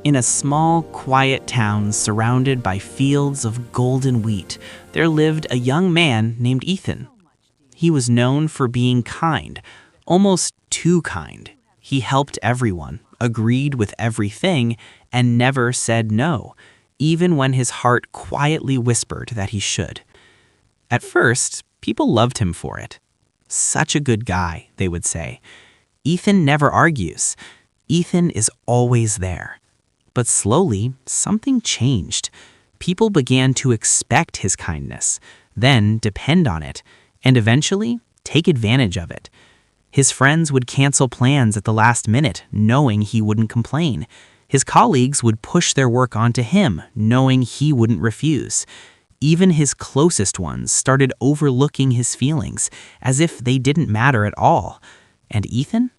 In a small, quiet town surrounded by fields of golden wheat, there lived a young man named Ethan. He was known for being kind, almost too kind. He helped everyone, agreed with everything, and never said no, even when his heart quietly whispered that he should. At first, people loved him for it. Such a good guy, they would say. Ethan never argues. Ethan is always there. But slowly, something changed. People began to expect his kindness, then depend on it, and eventually take advantage of it. His friends would cancel plans at the last minute, knowing he wouldn't complain. His colleagues would push their work onto him, knowing he wouldn't refuse. Even his closest ones started overlooking his feelings, as if they didn't matter at all. And Ethan?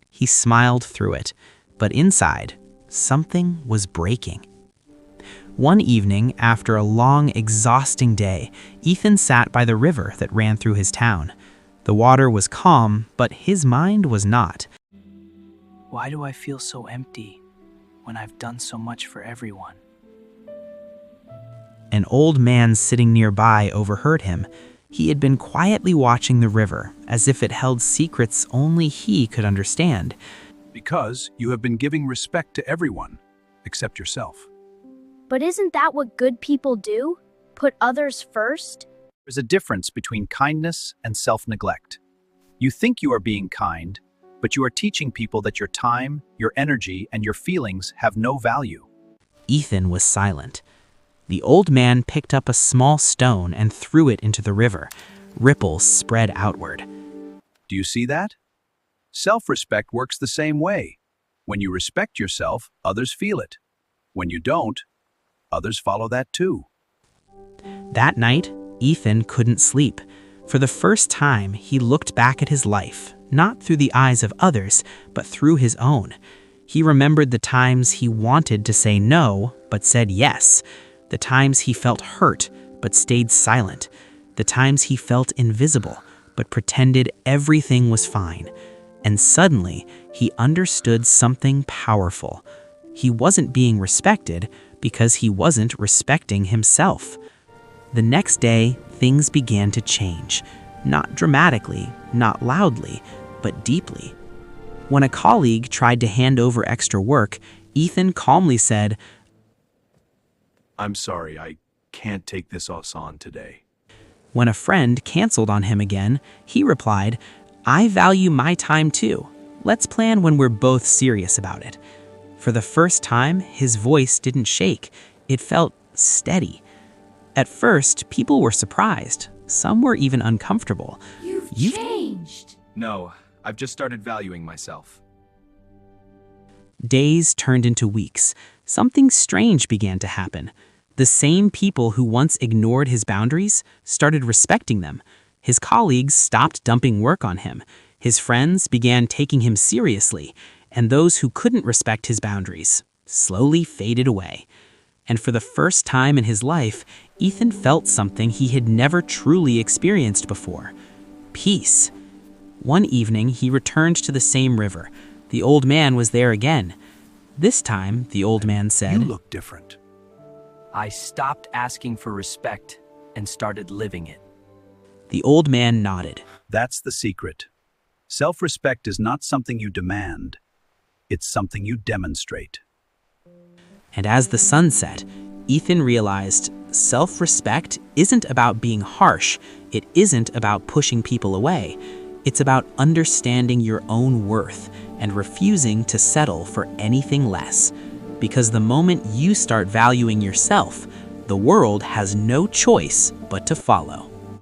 He smiled through it, but inside, something was breaking. One evening, after a long, exhausting day, Ethan sat by the river that ran through his town. The water was calm, but his mind was not. Why do I feel so empty when I've done so much for everyone? An old man sitting nearby overheard him. He had been quietly watching the river, as if it held secrets only he could understand. Because you have been giving respect to everyone, except yourself. But isn't that what good people do? Put others first? There's a difference between kindness and self-neglect. You think you are being kind, but you are teaching people that your time, your energy, and your feelings have no value. Ethan was silent. The old man picked up a small stone and threw it into the river. Ripples spread outward. Do you see that? Self-respect works the same way. When you respect yourself, others feel it. When you don't, others follow that too. That night, Ethan couldn't sleep. For the first time, he looked back at his life, not through the eyes of others, but through his own. He remembered the times he wanted to say no, but said yes. The times he felt hurt, but stayed silent. The times he felt invisible, but pretended everything was fine. And suddenly, he understood something powerful. He wasn't being respected because he wasn't respecting himself. The next day, things began to change. Not dramatically, not loudly, but deeply. When a colleague tried to hand over extra work, Ethan calmly said, I'm sorry, I can't take this on today. When a friend canceled on him again, he replied, I value my time too. Let's plan when we're both serious about it. For the first time, his voice didn't shake. It felt steady. At first, people were surprised. Some were even uncomfortable. You've changed. No, I've just started valuing myself. Days turned into weeks. Something strange began to happen. The same people who once ignored his boundaries started respecting them. His colleagues stopped dumping work on him. His friends began taking him seriously, and those who couldn't respect his boundaries slowly faded away. And for the first time in his life, Ethan felt something he had never truly experienced before: peace. One evening, he returned to the same river. The old man was there again. This time, the old man said, You look different. I stopped asking for respect and started living it. The old man nodded. That's the secret. Self-respect is not something you demand. It's something you demonstrate. And as the sun set, Ethan realized self-respect isn't about being harsh. It isn't about pushing people away. It's about understanding your own worth and refusing to settle for anything less. Because the moment you start valuing yourself, the world has no choice but to follow.